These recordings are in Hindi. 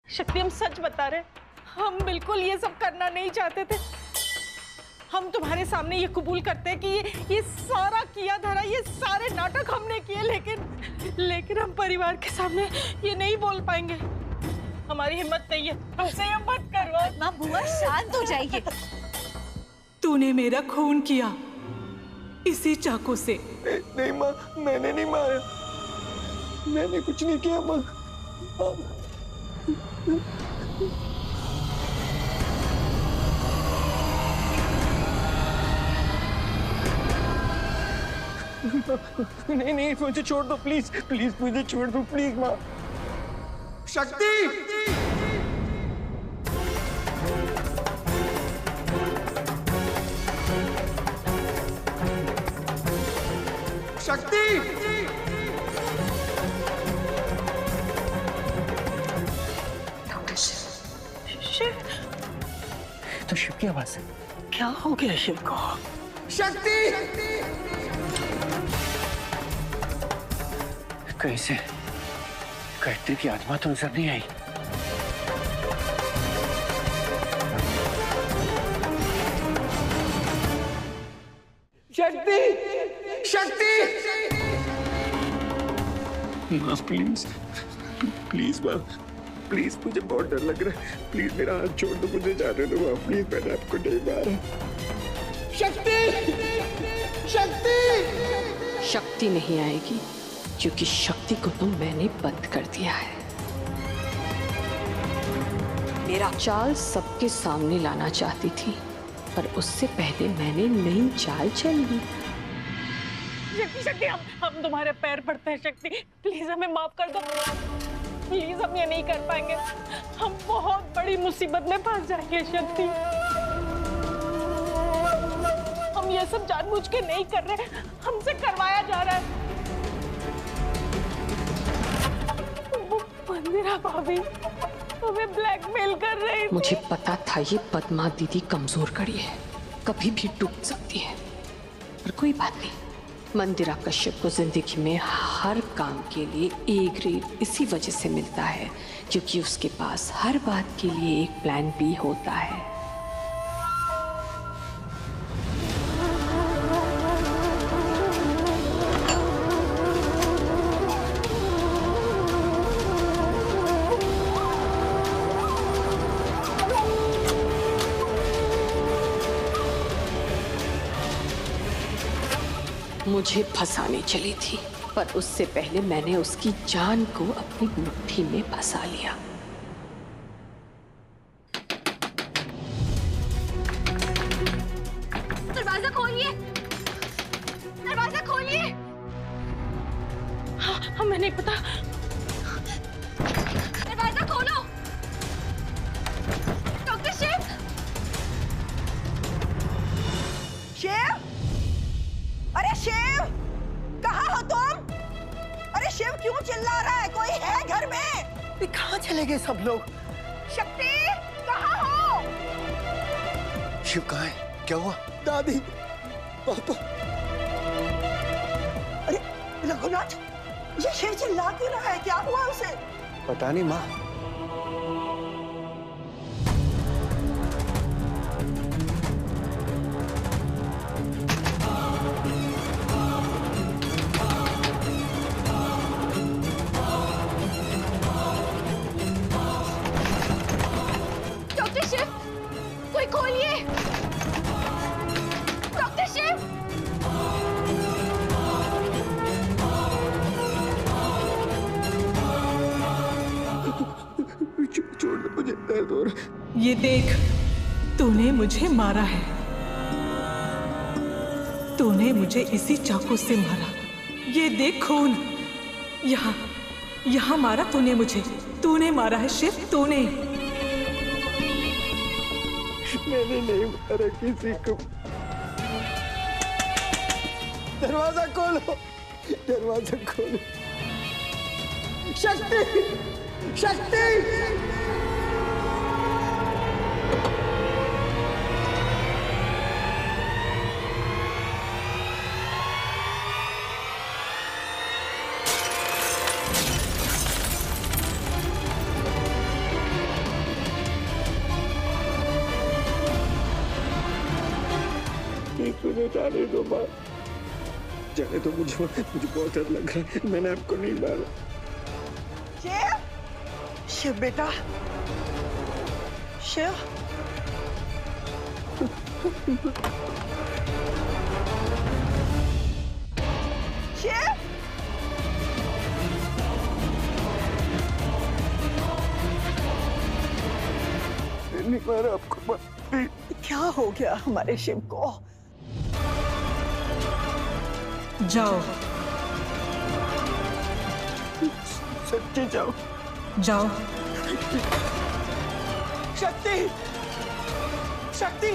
शक्ति, हम सच बता रहे, हम बिल्कुल ये सब करना नहीं चाहते थे। हम तुम्हारे सामने ये कबूल करते हैं कि ये सारा किया धरा, ये सारे नाटक हमने किए, लेकिन हम परिवार के सामने ये नहीं बोल पाएंगे। हमारी हिम्मत नहीं है, हमसे ये मत करवा। माँ बुआ शांत हो जाइए। तूने मेरा खून किया इसी चाकू से। नहीं माँ, मैंने नहीं मारा, मैंने कुछ नहीं किया माँ। नहीं नहीं, मुझे छोड़ दो प्लीज, प्लीज मुझे छोड़ दो प्लीज माँ। शक्ति, शक्ति, डॉक्टर शिव। तो शिव की आवाज है। क्या हो गया शिव को? शक्ति, कैसे कहते की आत्मा तो नजर नहीं आई। शक्ति, शक्ति, माँ प्लीज, प्लीज माँ, प्लीज मुझे बहुत डर लग रहा है, प्लीज मेरा हाथ छोड़ दो, मुझे जाने दो माँ, प्लीज मैंने आपको नहीं मारा। शक्ति, शक्ति, शक्ति नहीं आएगी क्योंकि शक्ति को तो मैंने बंद कर दिया है। मेरा चाल सबके सामने लाना चाहती थी, पर उससे पहले मैंने नई चाल चली। शक्ति, शक्ति, हम तुम्हारे पैर पड़ते हैं शक्ति, प्लीज हमें माफ कर दो, प्लीज हम ये नहीं कर पाएंगे, हम बहुत बड़ी मुसीबत में फंस जाएंगे शक्ति। हम ये सब जानबूझ के नहीं कर रहे, हमसे करवाया जा रहा है। मंदिरा भाभी हमें ब्लैकमेल कर रही थी। मुझे पता था ये पद्मा दीदी कमजोर कड़ी है, कभी भी टूट सकती है, पर कोई बात नहीं। मंदिरा कश्यप को जिंदगी में हर काम के लिए ए ग्रेड इसी वजह से मिलता है क्योंकि उसके पास हर बात के लिए एक प्लान बी होता है। मुझे फंसाने चली थी, पर उससे पहले मैंने उसकी जान को अपनी मुट्ठी में फंसा लिया। दरवाजा खोलिए, दरवाजा खोलिए। हाँ, हमें नहीं पता। दरवाजा खोलो। डॉक्टर शिव, शिव, अरे शिव, कहाँ हो तुम? अरे शिव क्यों चिल्ला रहा है? कोई है घर में? कहाँ चले गए सब लोग? शक्ति, कहाँ हो? शिव कहाँ है? क्या हुआ? दादी, पापा। अरे रघुनाथ, ये शिव चिल्ला क्यों रहा है? क्या हुआ उसे? पता नहीं माँ। डॉक्टर शिव, कोई खोलिए। डॉक्टर शिव, छोड़ दो, मुझे दर्द हो रहा है। ये देख, तूने मुझे मारा है, तूने मुझे इसी चाकू से मारा। ये देख खून, यहाँ यहाँ मारा तूने मुझे, तूने मारा है शिव, तूने। मैंने नहीं मारा किसी को। दरवाजा खोलो, दरवाजा खोलो। शक्ति, शक्ति, मुझे जाने दो माँ, जाने दो मुझे बहुत डर लग रहा है, मैंने आपको नहीं मारा। शिव, शिव बेटा, शिव। शिव, नहीं मारा आपको माँ, क्या हो गया हमारे शिव को? जाओ शक्ति जाओ, जाओ। शक्ति, शक्ति।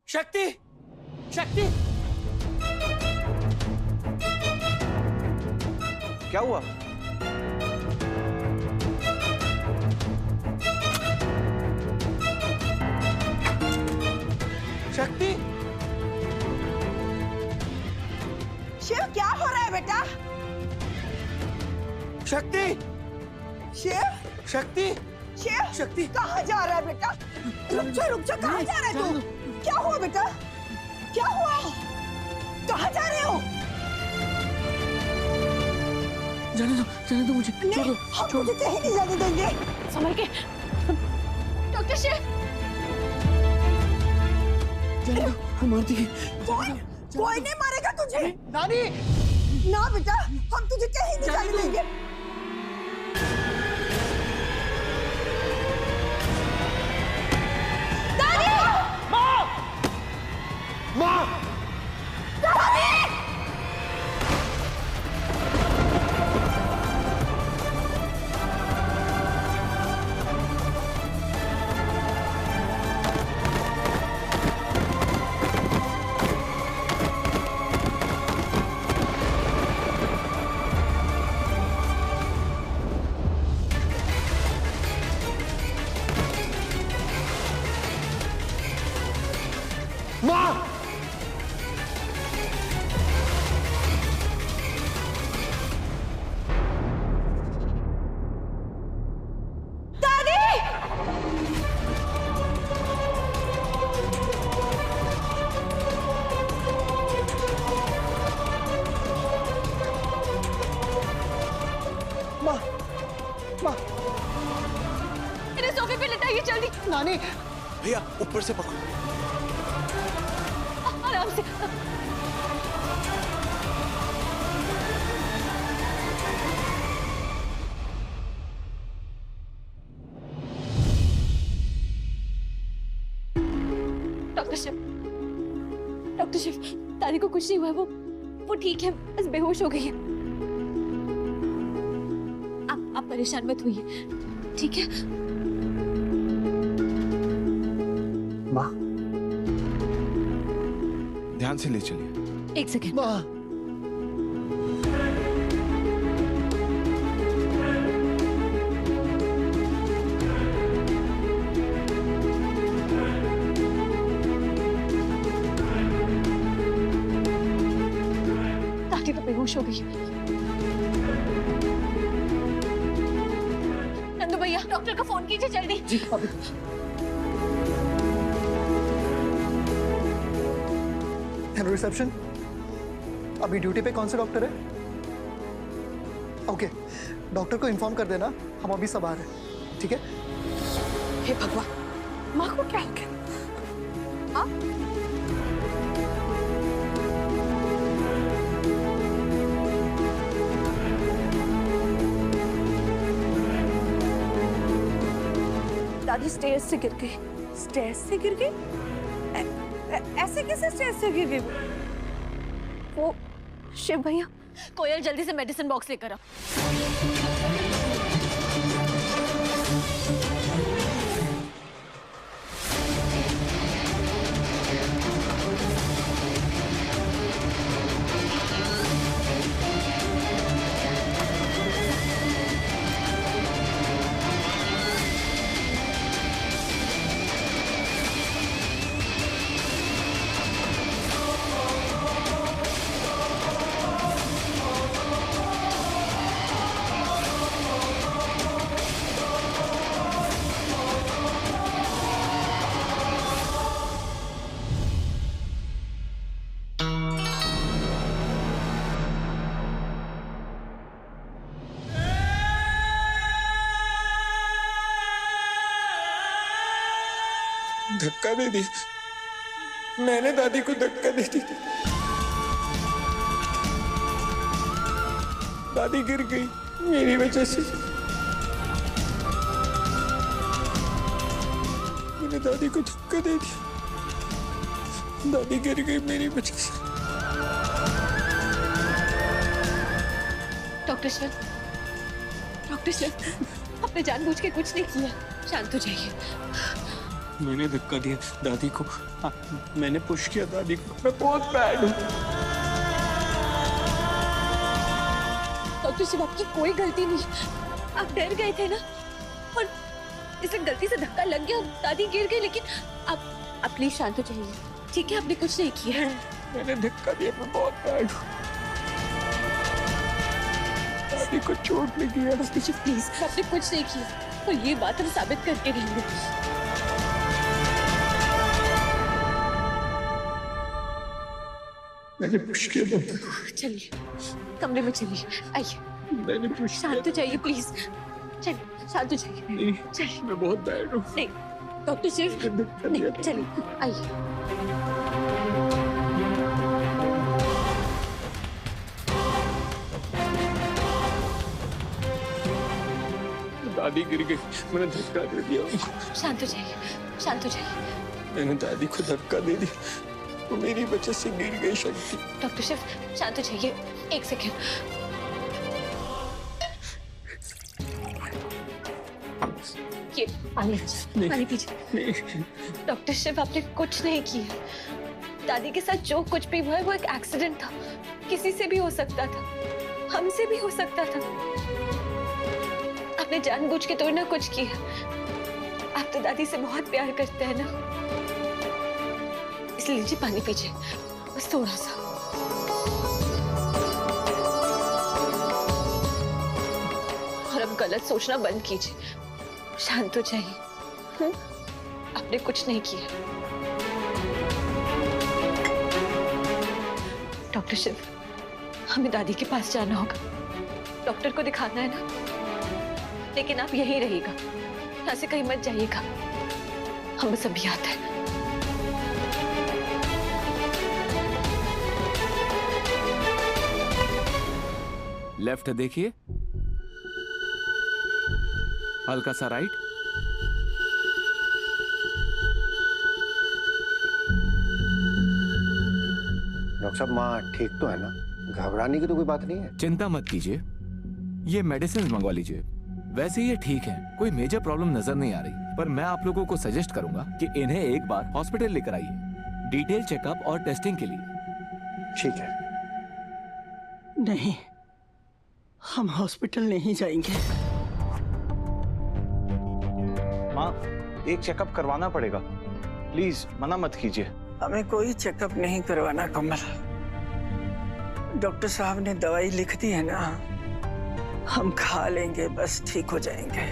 शक्ति, शक्ति, क्या हुआ? शक्ति, शिव क्या हो रहा है बेटा? शक्ति, शिव, शक्ति, शिव, शक्ति। कहाँ जा रहा है बेटा? रुक जा, कहाँ जा रहा है तू? क्या हुआ बेटा? क्या हुआ? कहाँ जा रहे हो? जाने दो मुझे। नहीं, हम तुझे कहीं नहीं जाने देंगे। संभल के। डॉक्टर शिव, मार दी। कोई नहीं मारेगा तुझे। नानी, ना बेटा, हम तुझे कहीं नहीं जाने देंगे। माँ, माँ, इन्हें सोफे पे लिटाइए जल्दी। नानी, भैया ऊपर से पकड़ो। आराम से। डॉक्टर शिव, दादी को कुछ नहीं हुआ, वो ठीक है, बस बेहोश हो गई है। आप परेशान मत होइए, ठीक है? माँ, ध्यान से ले चलिए। एक सेकेंड। माँ, दादी तो बेहोश हो गई। नंदू भैया, डॉक्टर का फोन कीजिए जल्दी। जी अभी। हेलो रिसेप्शन, अभी ड्यूटी पे कौन सा डॉक्टर है? ओके, डॉक्टर को इन्फॉर्म कर देना हम अभी सब आ रहे हैं, ठीक है? हे भगवान, माँ को क्या हो गया? हाँ? दादी स्टेज से गिर गई। स्टेज से गिर गई? ऐसे कैसे स्टेज से गिर गई? वो शिव भैया। कोयल जल्दी से मेडिसिन बॉक्स लेकर आओ। धक्का दे दिया, मैंने दादी को धक्का दे दिया। दादी गिर गई मेरी वजह से। मैंने दादी को धक्का दे दिया, दादी गिर गई मेरी वजह से। डॉक्टर शिव, डॉक्टर शिव, आपने जानबूझ के कुछ नहीं किया, शांत हो जाइए। मैंने धक्का दिया दादी को, मैंने पुश किया दादी को, मैं बहुत बैड हूँ। डॉक्टर शिव, आपकी कोई गलती नहीं, आप डर गए थे ना, और इसे गलती से धक्का लग गया, दादी गिर गई, लेकिन आप प्लीज शांत हो जाइए, ठीक है? आपने कुछ नहीं किया। मैंने धक्का दिया, मैं बहुत बैड हूँ, दादी को चोट लगी है। डॉक्टर शिव प्लीज, आपने कुछ नहीं किया, और ये बात हम साबित करके रहेंगे। मैंने पुश किया दादी को। चलिए कमरे में चलिए, आइए। मैंने पुश शांत हो जाइए प्लीज, चलिए शांत हो जाइए। नहीं, चलिए, मैं बहुत बैड हूँ। नहीं डॉक्टर शिव, नहीं, चलिए आइए। दादी गिर गई, मैंने धक्का दे दिया उनको। शांत हो जाइए, शांत हो जाइए। मैंने दादी को धक्का दे दिया, वो मेरी वजह से गिर गई। शक्ति, डॉक्टर शिव शांत हो जाइए, एक सेकेंड। ये पानी पीजिए। डॉक्टर शिव, आपने कुछ नहीं किया, दादी के साथ जो कुछ भी हुआ है वो एक एक्सीडेंट था, किसी से भी हो सकता था, हमसे भी हो सकता था। आपने जानबूझ के तो ना कुछ किया, आप तो दादी से बहुत प्यार करते हैं ना, इसलिए लीजिए पानी पीजिए, बस थोड़ा सा। और अब गलत सोचना बंद कीजिए, शांत हो जाइए। आपने कुछ नहीं किया। डॉक्टर शिव, हमें दादी के पास जाना होगा, डॉक्टर को दिखाना है ना, लेकिन आप यहीं रहिएगा, यहाँ से कहीं मत जाइएगा, हम बस अभी आते हैं। लेफ्ट देखिए, हल्का सा राइट, डॉक्टर साहब, माँ ठीक तो है ना? घबराने की तो कोई बात नहीं है। चिंता मत कीजिए, ये मेडिसिन मंगवा लीजिए, वैसे ये ठीक है, कोई मेजर प्रॉब्लम नजर नहीं आ रही, पर मैं आप लोगों को सजेस्ट करूंगा कि इन्हें एक बार हॉस्पिटल लेकर आइए, डिटेल चेकअप और टेस्टिंग के लिए। ठीक है। नहीं, हम हॉस्पिटल नहीं जाएंगे। माँ, एक चेकअप करवाना पड़ेगा, प्लीज मना मत कीजिए। हमें कोई चेकअप नहीं करवाना कमल, डॉक्टर साहब ने दवाई लिख दी है ना, हम खा लेंगे, बस ठीक हो जाएंगे।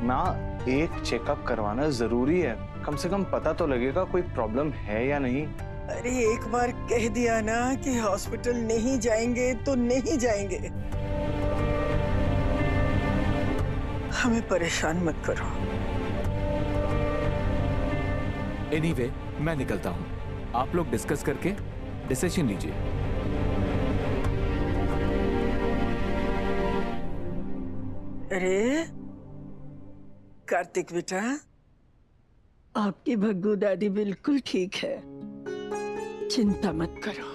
माँ, एक चेकअप करवाना जरूरी है, कम से कम पता तो लगेगा कोई प्रॉब्लम है या नहीं। अरे एक बार कह दिया ना कि हॉस्पिटल नहीं जाएंगे तो नहीं जाएंगे, हमें परेशान मत करो। एनीवे, मैं निकलता हूँ, आप लोग डिस्कस करके डिसीजन लीजिए। अरे कार्तिक बेटा, आपकी भग्गू दादी बिल्कुल ठीक है, चिंता मत करो।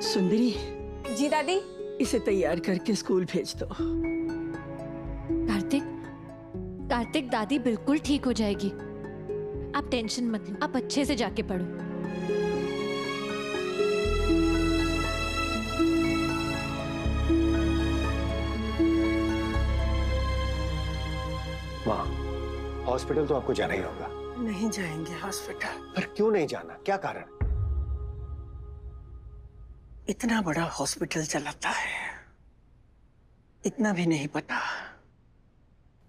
सुंदरी, जी दादी। इसे तैयार करके स्कूल भेज दो। कार्तिक, दादी बिल्कुल ठीक हो जाएगी, आप टेंशन मत लो, आप अच्छे से जाके पढ़ो। माँ, हॉस्पिटल तो आपको जाना ही होगा। नहीं जाएंगे हॉस्पिटल। पर क्यों नहीं जाना, क्या कारण? इतना बड़ा हॉस्पिटल चलाता है, इतना भी नहीं पता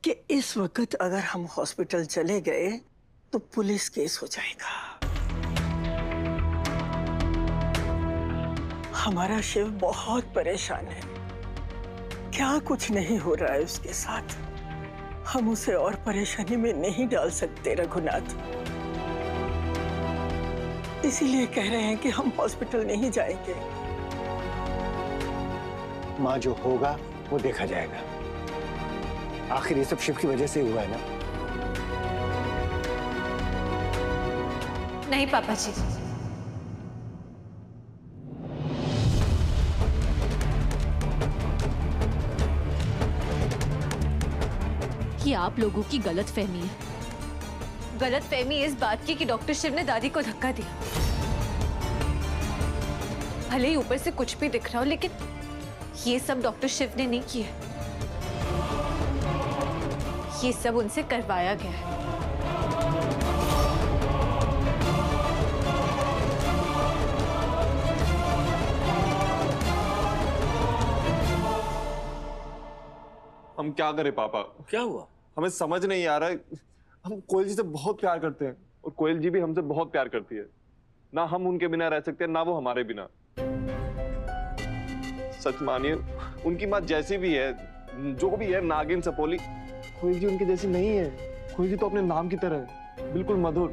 कि इस वक्त अगर हम हॉस्पिटल चले गए तो पुलिस केस हो जाएगा। हमारा शिव बहुत परेशान है, क्या कुछ नहीं हो रहा है उसके साथ, हम उसे और परेशानी में नहीं डाल सकते रघुनाथ। इसीलिए कह रहे हैं कि हम हॉस्पिटल नहीं जाएंगे। माँ, जो होगा वो देखा जाएगा। आखिर ये सब शिव की वजह से हुआ है ना? नहीं पापा जी, ये आप लोगों की गलत फहमी है। गलत फहमी इस बात की कि डॉक्टर शिव ने दादी को धक्का दिया। भले ही ऊपर से कुछ भी दिख रहा हो, लेकिन ये सब डॉक्टर शिव ने नहीं किया। ये सब उनसे करवाया गया है। हम क्या करें पापा? क्या हुआ? हमें समझ नहीं आ रहा है। हम कोयल जी से बहुत प्यार करते हैं और कोयल जी भी हमसे बहुत प्यार करती है। ना हम उनके बिना रह सकते हैं, ना वो हमारे बिना। सच मानिए, उनकी बात जैसी भी है, जो भी है, नागिन सपोली, कोयल जी उनकी जैसी नहीं है। कोयल जी तो अपने नाम की तरह है, बिल्कुल मधुर।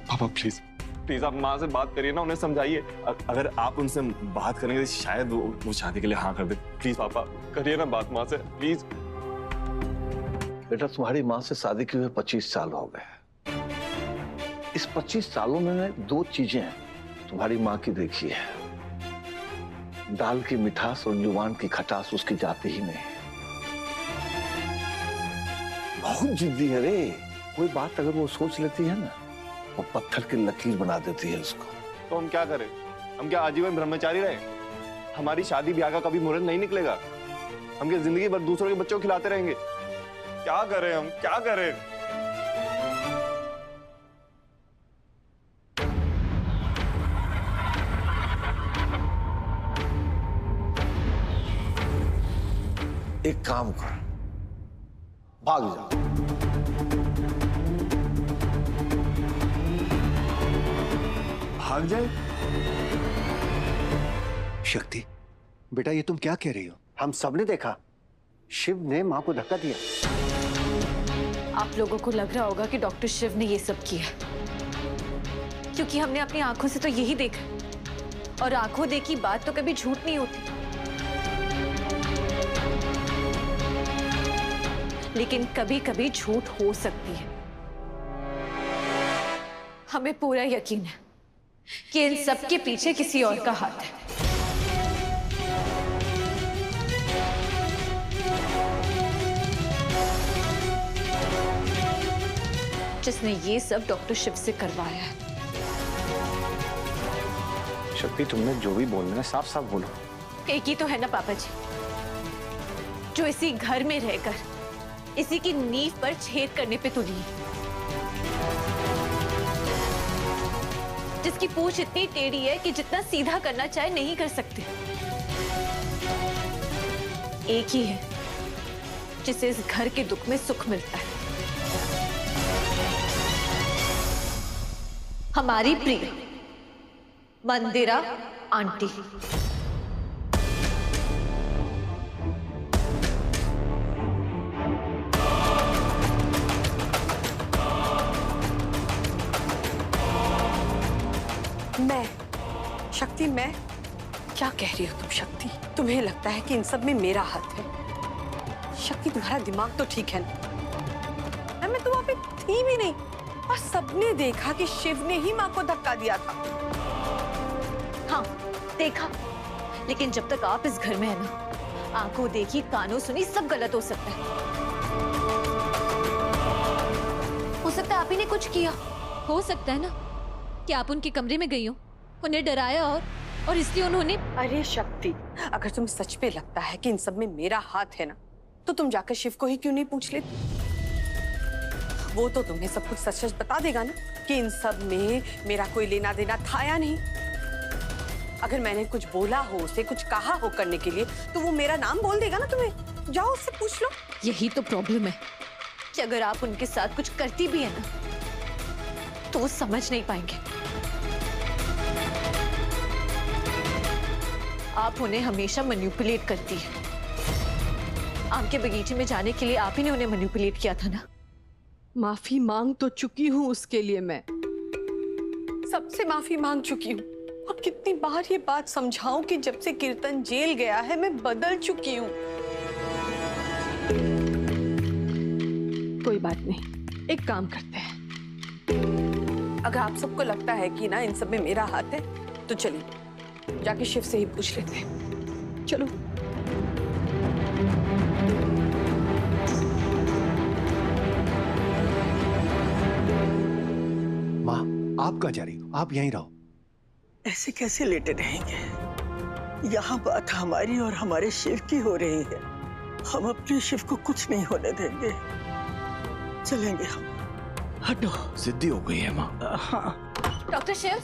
पापा प्लीज प्लीज आप माँ से बात करिए ना, उन्हें समझाइए। अगर आप उनसे बात करेंगे तो शायद वो शादी के लिए हाँ कर दे। प्लीज पापा करिए ना बात माँ से, प्लीज। बेटा, तुम्हारी माँ से शादी किए हुए 25 साल हो गए। इस 25 सालों में 2 चीजें तुम्हारी माँ की देखी है। दाल की मिठास और जुबान की खटास उसकी जाती ही नहीं। बहुत जिद्दी है रे। कोई बात अगर वो सोच लेती है ना, वो पत्थर की लकीर बना देती है उसको। तो हम क्या करें? हम क्या आजीवन ब्रह्मचारी रहे? हमारी शादी ब्याह का कभी मुहूर्त नहीं निकलेगा? हम क्या जिंदगी भर दूसरों के बच्चों को खिलाते रहेंगे? क्या करें हम, क्या करें? एक काम कर, भाग जा। भाग जाए? शक्ति, बेटा ये तुम क्या कह रही हो? हम सबने देखा, शिव ने माँ को धक्का दिया। आप लोगों को लग रहा होगा कि डॉक्टर शिव ने ये सब किया, क्योंकि हमने अपनी आंखों से तो यही देखा, और आंखों देखी बात तो कभी झूठ नहीं होती। लेकिन कभी कभी झूठ हो सकती है। हमें पूरा यकीन है कि इन सब के पीछे किसी और का हाथ है। जिसने ये सब डॉक्टर शिव से करवाया है। शक्ति, तुमने जो भी बोलना है साफ साफ बोलो। एक ही तो है ना पापा जी, जो इसी घर में रहकर इसी की नींव पर छेद करने पे तुली है, जिसकी पूंछ इतनी टेढ़ी है कि जितना सीधा करना चाहे नहीं कर सकते। एक ही है जिसे इस घर के दुख में सुख मिलता है, हमारी प्रिय मंदिरा आंटी। मैं शक्ति, मैं क्या कह रही हो तुम शक्ति? तुम्हें लगता है कि इन सब में मेरा हाथ है? शक्ति, तुम्हारा दिमाग तो ठीक है ना? मैं तो वहां पे थी भी नहीं और सबने देखा कि शिव ने ही माँ को धक्का दिया था। हाँ देखा, लेकिन जब तक आप इस घर में है ना, आंखों देखी कानों सुनी सब गलत हो सकता है। हो सकता है आप ही ने कुछ किया। हो सकता है ना कि आप उनके कमरे में गई हो, उन्हें डराया और इसलिए उन्होंने। अरे शक्ति, अगर तुम्हें सच में लगता है कि इन सब में मेरा हाथ है ना, तो तुम जाकर शिव को ही क्यों नहीं पूछ लेती? वो तो तुम्हें सब कुछ सच सच बता देगा ना कि इन सब में मेरा कोई लेना देना था या नहीं। अगर मैंने कुछ बोला हो, उसे कुछ कहा हो करने के लिए, तो वो मेरा नाम बोल देगा ना तुम्हें। जाओ उससे पूछ लो। यही तो प्रॉब्लम है कि अगर आप उनके साथ कुछ करती भी है ना, तो वो समझ नहीं पाएंगे। आप उन्हें हमेशा मैनिपुलेट करती है, आम के बगीचे में जाने के लिए आप ही ने उन्हें मैनिपुलेट किया था ना। माफी मांग तो चुकी हूँ उसके लिए, मैं सबसे माफी मांग चुकी हूँ और कितनी बार ये बात समझाऊं कि जब से कीर्तन जेल गया है मैं बदल चुकी हूँ। कोई बात नहीं, एक काम करते हैं। अगर आप सबको लगता है कि ना इन सब में मेरा हाथ है तो चलिए जाके शिव से ही पूछ लेते हैं। चलो। माँ, आप कहाँ जा रही हो? आप यहीं रहो। ऐसे कैसे लेटे रहेंगे? यहाँ बात हमारी और हमारे शिव की हो रही है। हम अपने शिव को कुछ नहीं होने देंगे। चलेंगे हम। हटो। जिद्दी हो गई है माँ। हाँ। डॉक्टर शिव,